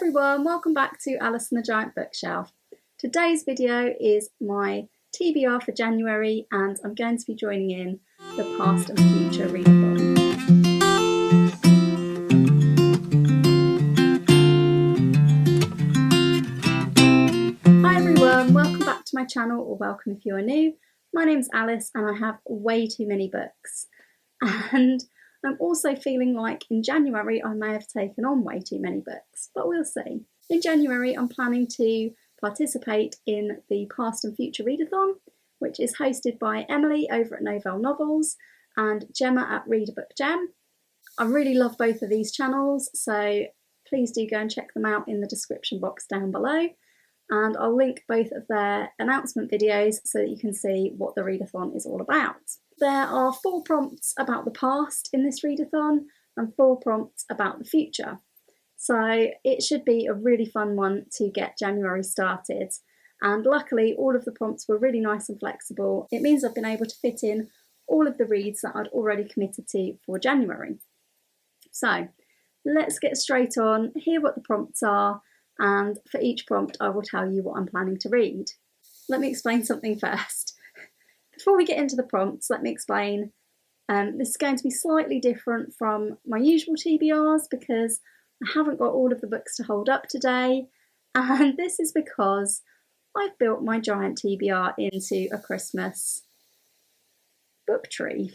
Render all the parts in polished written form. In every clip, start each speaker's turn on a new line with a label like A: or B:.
A: everyone, welcome back to Alice and the Giant Bookshelf. Today's video is my TBR for January and I'm going to be joining in the Past and Future Readathon. Hi everyone, welcome back to my channel, or welcome if you are new. My name's Alice and I have way too many books. And I'm also feeling like in January I may have taken on way too many books, but we'll see. In January I'm planning to participate in the Past and Future Readathon, which is hosted by Emily over at Novelle Novels and Gemma at Read a Book Gem. I really love both of these channels, so please do go and check them out in the description box down below. And I'll link both of their announcement videos so that you can see what the readathon is all about. There are 4 prompts about the past in this readathon and 4 prompts about the future. So it should be a really fun one to get January started. And luckily all of the prompts were really nice and flexible. It means I've been able to fit in all of the reads that I'd already committed to for January. So let's get straight on, hear what the prompts are, and for each prompt I will tell you what I'm planning to read. Let me explain something first. Before we get into the prompts, let me explain this is going to be slightly different from my usual TBRs because I haven't got all of the books to hold up today, and this is because I've built my giant TBR into a Christmas book tree.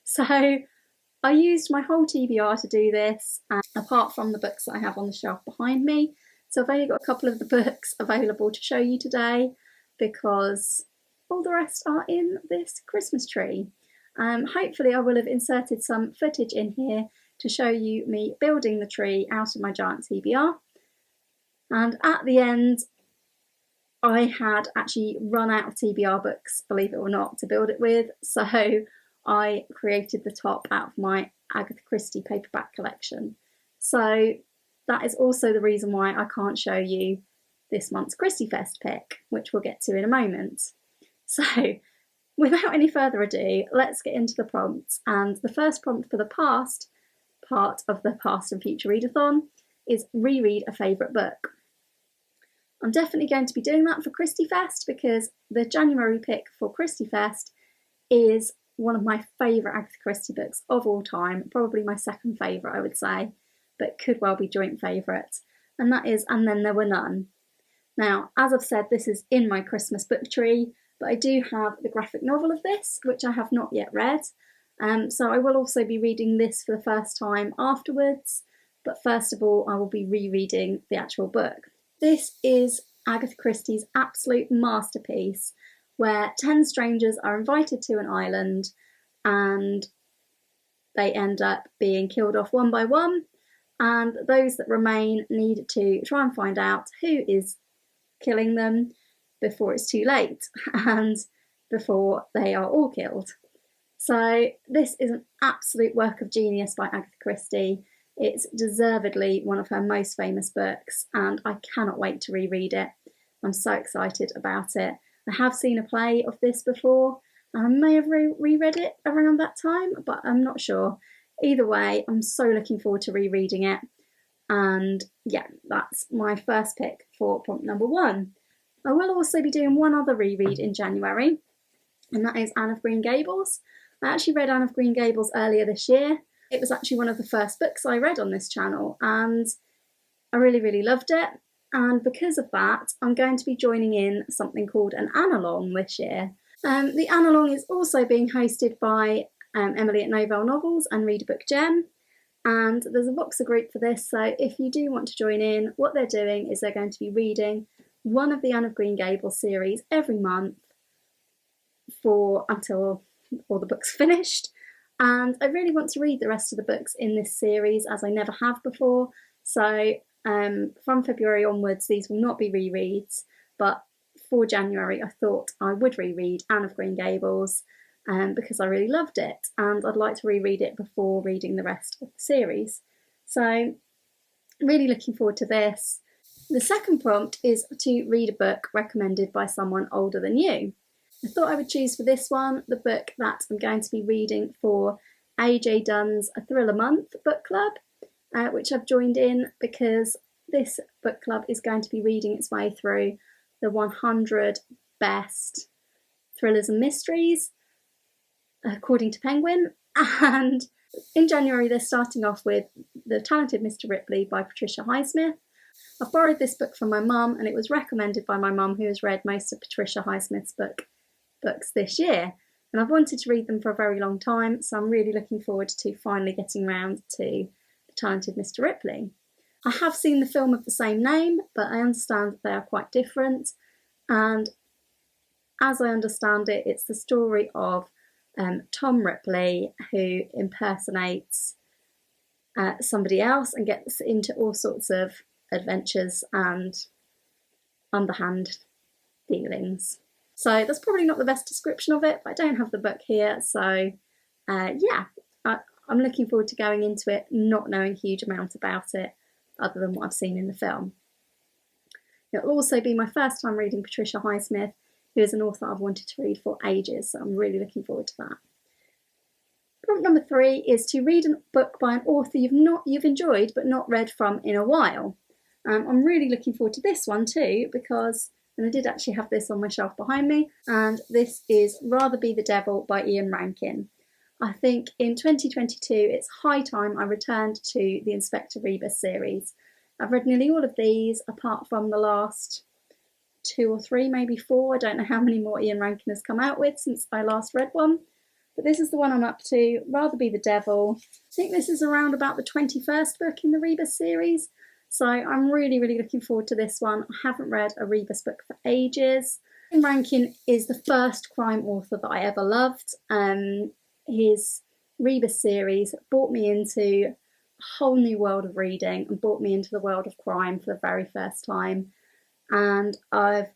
A: So I used my whole TBR to do this, apart from the books that I have on the shelf behind me. So I've only got a couple of the books available to show you today because all the rest are in this Christmas tree. Hopefully I will have inserted some footage in here to show you me building the tree out of my giant TBR. And at the end, I had actually run out of TBR books, believe it or not, to build it with. So I created the top out of my Agatha Christie paperback collection. So that is also the reason why I can't show you this month's Christie Fest pick, which we'll get to in a moment. So without any further ado, let's get into the prompts. And the first prompt for the past part of the Past and Future Readathon is reread a favourite book. I'm definitely going to be doing that for Christie Fest because the January pick for Christie Fest is one of my favourite Agatha Christie books of all time, probably my second favourite I would say, but could well be joint favourite, and that is And Then There Were None. Now, as I've said, this is in my Christmas book tree, but I do have the graphic novel of this, which I have not yet read, so I will also be reading this for the first time afterwards, but first of all I will be rereading the actual book. This is Agatha Christie's absolute masterpiece, where 10 strangers are invited to an island and they end up being killed off one by one, and those that remain need to try and find out who is killing them before it's too late and before they are all killed. So this is an absolute work of genius by Agatha Christie. It's deservedly one of her most famous books and I cannot wait to reread it. I'm so excited about it. I have seen a play of this before and I may have reread it around that time, but I'm not sure. Either way, I'm so looking forward to rereading it. And yeah, that's my first pick for prompt number 1. I will also be doing one other reread in January, and that is Anne of Green Gables. I actually read Anne of Green Gables earlier this year. It was actually one of the first books I read on this channel, and I really loved it. And because of that, I'm going to be joining in something called an Annealong this year. The Annealong is also being hosted by Emily at Novelle Novels and Read a Book Gem, and there's a Voxer group for this, so if you do want to join in, what they're doing is they're going to be reading one of the Anne of Green Gables series every month until all the books finished. And I really want to read the rest of the books in this series as I never have before, so from February onwards these will not be rereads, but for January I thought I would reread Anne of Green Gables because I really loved it and I'd like to reread it before reading the rest of the series. So really looking forward to this. The second prompt is to read a book recommended by someone older than you. I thought I would choose for this one the book that I'm going to be reading for AJ Dunn's A Thriller Month book club, which I've joined in because this book club is going to be reading its way through the 100 best thrillers and mysteries, according to Penguin. And in January, they're starting off with The Talented Mr. Ripley by Patricia Highsmith. I've borrowed this book from my mum, and it was recommended by my mum, who has read most of Patricia Highsmith's books this year. And I've wanted to read them for a very long time, so I'm really looking forward to finally getting round to The Talented Mr. Ripley. I have seen the film of the same name, but I understand that they are quite different. And as I understand it, it's the story of Tom Ripley, who impersonates somebody else and gets into all sorts of adventures and underhand dealings. So that's probably not the best description of it, but I don't have the book here. So yeah, I'm looking forward to going into it, not knowing a huge amount about it other than what I've seen in the film. It'll also be my first time reading Patricia Highsmith, who is an author I've wanted to read for ages, so I'm really looking forward to that. Prompt number 3 is to read a book by an author you've enjoyed but not read from in a while. I'm really looking forward to this one too, because, and I did actually have this on my shelf behind me, and this is Rather Be the Devil by Ian Rankin. I think in 2022 it's high time I returned to the Inspector Rebus series. I've read nearly all of these apart from the last 2 or 3, maybe 4. I don't know how many more Ian Rankin has come out with since I last read one. But this is the one I'm up to, Rather Be the Devil. I think this is around about the 21st book in the Rebus series. So I'm really, really looking forward to this one. I haven't read a Rebus book for ages. Ian Rankin is the first crime author that I ever loved. His Rebus series brought me into a whole new world of reading and brought me into the world of crime for the very first time. And I've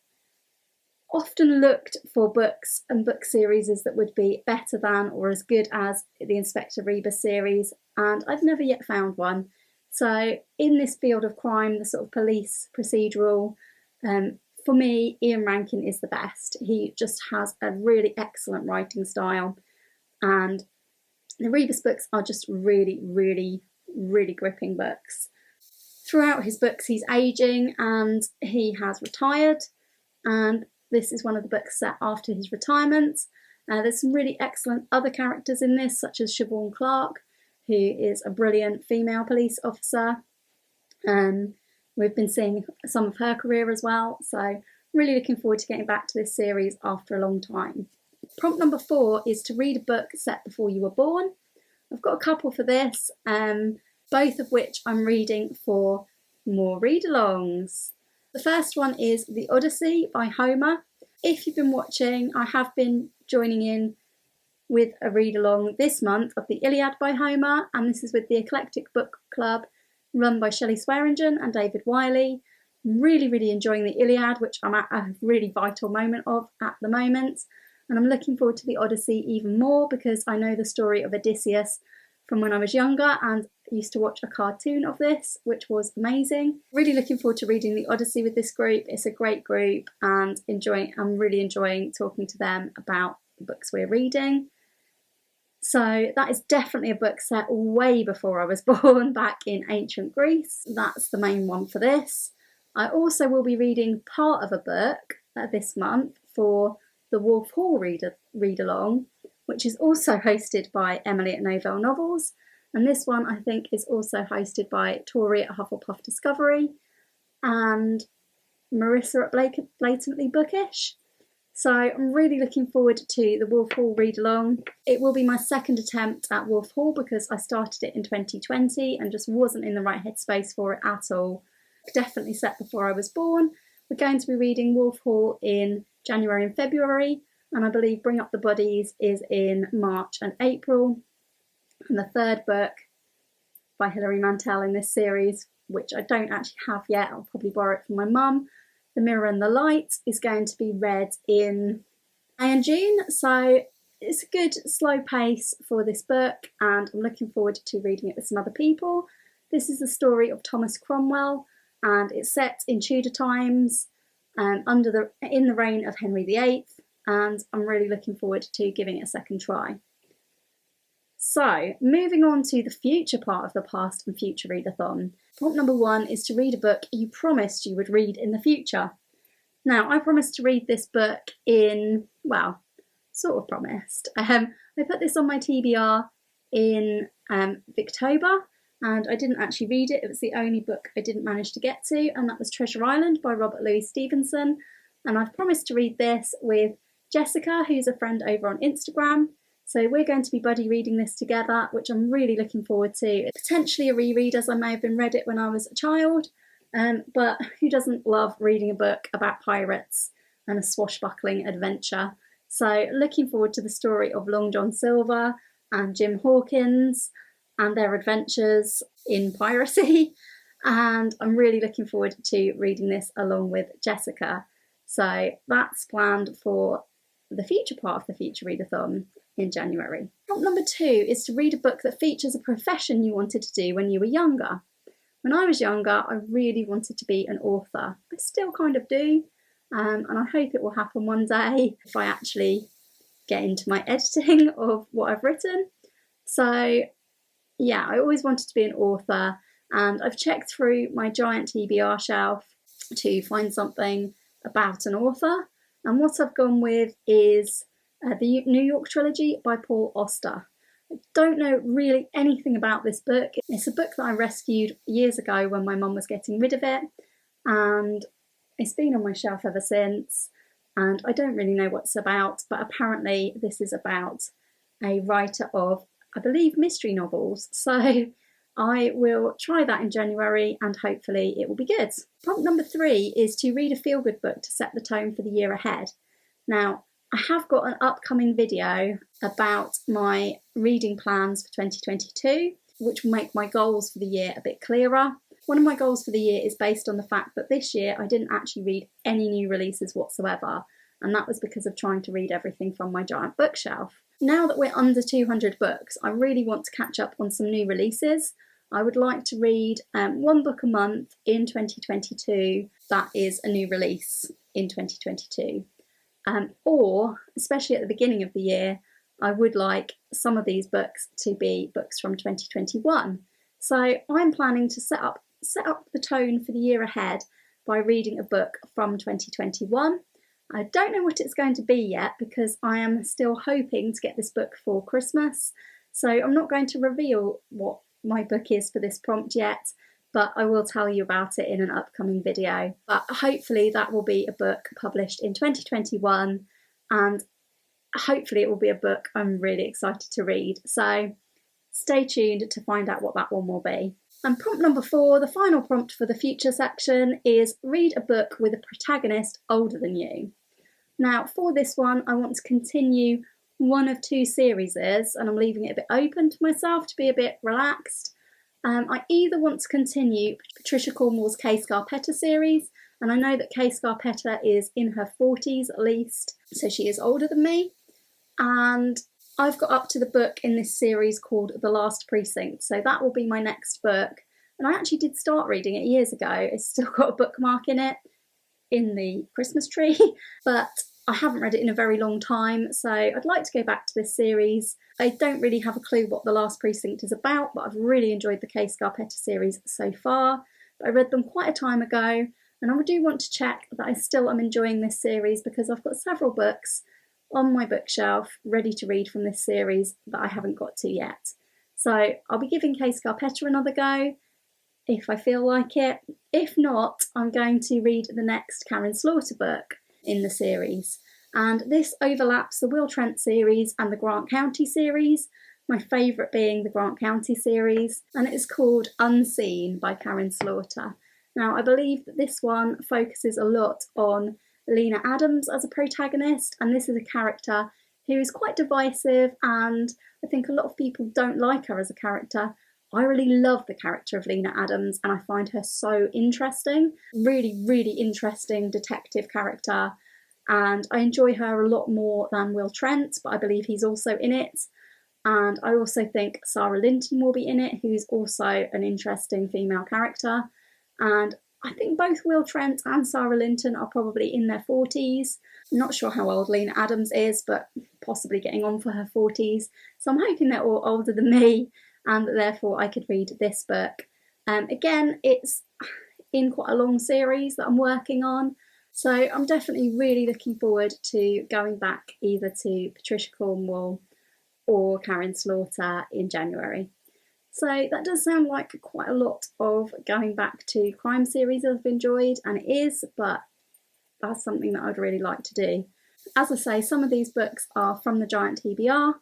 A: often looked for books and book series that would be better than or as good as the Inspector Rebus series, and I've never yet found one. So in this field of crime, the sort of police procedural, for me, Ian Rankin is the best. He just has a really excellent writing style, and the Rebus books are just really, really, really gripping books. Throughout his books, he's aging and he has retired, and this is one of the books set after his retirement. There's some really excellent other characters in this, such as Siobhan Clarke, who is a brilliant female police officer. We've been seeing some of her career as well, so really looking forward to getting back to this series after a long time. Prompt number 4 is to read a book set before you were born. I've got a couple for this, both of which I'm reading for more read-alongs. The first one is The Odyssey by Homer. If you've been watching, I have been joining in with a read-along this month of The Iliad by Homer, and this is with the Eclectic Book Club run by Shelly Swearingen and David Wiley. Really, really enjoying The Iliad, which I'm at a really vital moment of at the moment. And I'm looking forward to The Odyssey even more because I know the story of Odysseus from when I was younger and used to watch a cartoon of this, which was amazing. Really looking forward to reading The Odyssey with this group. It's a great group and I'm really enjoying talking to them about the books we're reading. So that is definitely a book set way before I was born, back in ancient Greece. That's the main one for this. I also will be reading part of a book this month for the Wolf Hall read-along, which is also hosted by Emily at Novelle Novels. And this one, I think, is also hosted by Tori at Hufflepuff Discovery and Marissa at Blatantly Bookish. So I'm really looking forward to the Wolf Hall read-along. It will be my second attempt at Wolf Hall because I started it in 2020 and just wasn't in the right headspace for it at all. Definitely set before I was born. We're going to be reading Wolf Hall in January and February, and I believe Bring Up the Bodies is in March and April. And the third book by Hilary Mantel in this series, which I don't actually have yet, I'll probably borrow it from my mum, The Mirror and the Light, is going to be read in May and June. So it's a good slow pace for this book, and I'm looking forward to reading it with some other people. This is the story of Thomas Cromwell, and it's set in Tudor times, in the reign of Henry VIII, and I'm really looking forward to giving it a second try. So, moving on to the future part of the Past and Future Readathon. Prompt number 1 is to read a book you promised you would read in the future. Now, I promised to read this book in, well, sort of promised. I put this on my TBR in Victober, and I didn't actually read it. It was the only book I didn't manage to get to, and that was Treasure Island by Robert Louis Stevenson. And I've promised to read this with Jessica, who's a friend over on Instagram. So we're going to be buddy reading this together, which I'm really looking forward to. It's potentially a reread, as I may have been read it when I was a child, but who doesn't love reading a book about pirates and a swashbuckling adventure? So looking forward to the story of Long John Silver and Jim Hawkins and their adventures in piracy. And I'm really looking forward to reading this along with Jessica. So that's planned for the future part of the Future Readathon in January. Prompt number 2 is to read a book that features a profession you wanted to do when you were younger. When I was younger, I really wanted to be an author. I still kind of do, and I hope it will happen one day if I actually get into my editing of what I've written. So yeah, I always wanted to be an author, and I've checked through my giant TBR shelf to find something about an author, and what I've gone with is the New York Trilogy by Paul Auster. I don't know really anything about this book. It's a book that I rescued years ago when my mum was getting rid of it, and it's been on my shelf ever since, and I don't really know what it's about, but apparently this is about a writer of, I believe, mystery novels. So I will try that in January and hopefully it will be good. Prompt number 3 is to read a feel-good book to set the tone for the year ahead. Now, I have got an upcoming video about my reading plans for 2022, which will make my goals for the year a bit clearer. One of my goals for the year is based on the fact that this year I didn't actually read any new releases whatsoever, and that was because of trying to read everything from my giant bookshelf. Now that we're under 200 books, I really want to catch up on some new releases. I would like to read one book a month in 2022 that is a new release in 2022. Or, especially at the beginning of the year, I would like some of these books to be books from 2021. So I'm planning to set up the tone for the year ahead by reading a book from 2021. I don't know what it's going to be yet because I am still hoping to get this book for Christmas. So I'm not going to reveal what my book is for this prompt yet, but I will tell you about it in an upcoming video. But hopefully that will be a book published in 2021, and hopefully it will be a book I'm really excited to read. So stay tuned to find out what that one will be. And prompt number 4, the final prompt for the future section, is read a book with a protagonist older than you. Now for this one, I want to continue one of 2 series, and I'm leaving it a bit open to myself to be a bit relaxed. I either want to continue Patricia Cornwell's Kay Scarpetta series, and I know that Kay Scarpetta is in her 40s at least, so she is older than me, and I've got up to the book in this series called The Last Precinct, so that will be my next book, and I actually did start reading it years ago. It's still got a bookmark in it, in the Christmas tree, but I haven't read it in a very long time, so I'd like to go back to this series. I don't really have a clue what The Last Precinct is about, but I've really enjoyed the Kay Scarpetta series so far. But I read them quite a time ago, and I do want to check that I still am enjoying this series because I've got several books on my bookshelf ready to read from this series that I haven't got to yet. So I'll be giving Kay Scarpetta another go if I feel like it. If not, I'm going to read the next Karen Slaughter book in the series, and this overlaps the Will Trent series and the Grant County series, my favourite being the Grant County series, and it is called Unseen by Karen Slaughter. Now I believe that this one focuses a lot on Lena Adams as a protagonist, and this is a character who is quite divisive, and I think a lot of people don't like her as a character. I really love the character of Lena Adams, and I find her so interesting. Really, really interesting detective character, and I enjoy her a lot more than Will Trent, but I believe he's also in it. And I also think Sarah Linton will be in it, who's also an interesting female character. And I think both Will Trent and Sarah Linton are probably in their 40s. I'm not sure how old Lena Adams is, but possibly getting on for her 40s. So I'm hoping they're all older than me and that therefore I could read this book. Again, it's in quite a long series that I'm working on. So I'm definitely really looking forward to going back either to Patricia Cornwall or Karen Slaughter in January. So that does sound like quite a lot of going back to crime series I've enjoyed, and it is, but that's something that I'd really like to do. As I say, some of these books are from the Giant TBR,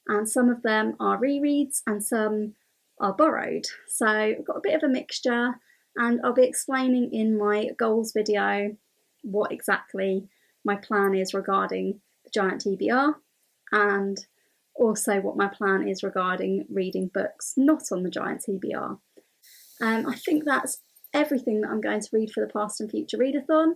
A: and some of them are rereads and some are borrowed. So I've got a bit of a mixture, and I'll be explaining in my goals video what exactly my plan is regarding the Giant TBR, and also what my plan is regarding reading books not on the Giant TBR. I think that's everything that I'm going to read for the Past and Future Readathon,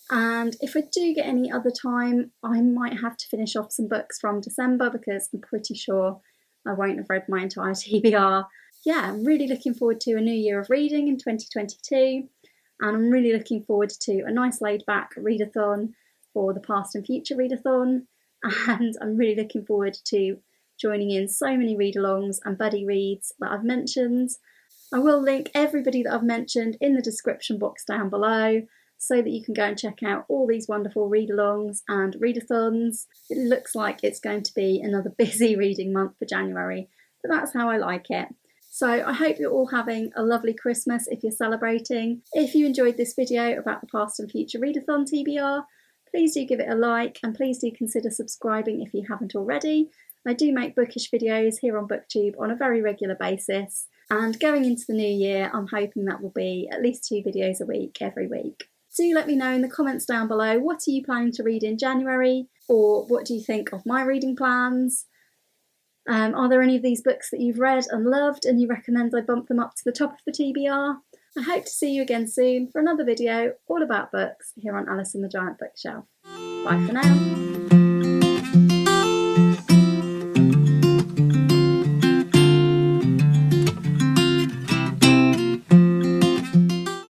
A: and if I do get any other time, I might have to finish off some books from December because I'm pretty sure I won't have read my entire TBR. Yeah, I'm really looking forward to a new year of reading in 2022, and I'm really looking forward to a nice laid back readathon for the Past and Future Readathon, and I'm really looking forward to joining in so many read-alongs and buddy reads that I've mentioned. I will link everybody that I've mentioned in the description box down below so that you can go and check out all these wonderful read-alongs and readathons. It looks like it's going to be another busy reading month for January, but that's how I like it. So I hope you're all having a lovely Christmas if you're celebrating. If you enjoyed this video about the Past and Future Readathon TBR, please do give it a like and please do consider subscribing if you haven't already. I do make bookish videos here on BookTube on a very regular basis, and going into the new year I'm hoping that will be at least 2 videos a week every week. Do let me know in the comments down below, what are you planning to read in January, or what do you think of my reading plans? Are there any of these books that you've read and loved and you recommend I bump them up to the top of the TBR? I hope to see you again soon for another video all about books here on Alice and the Giant Bookshelf. Bye for now.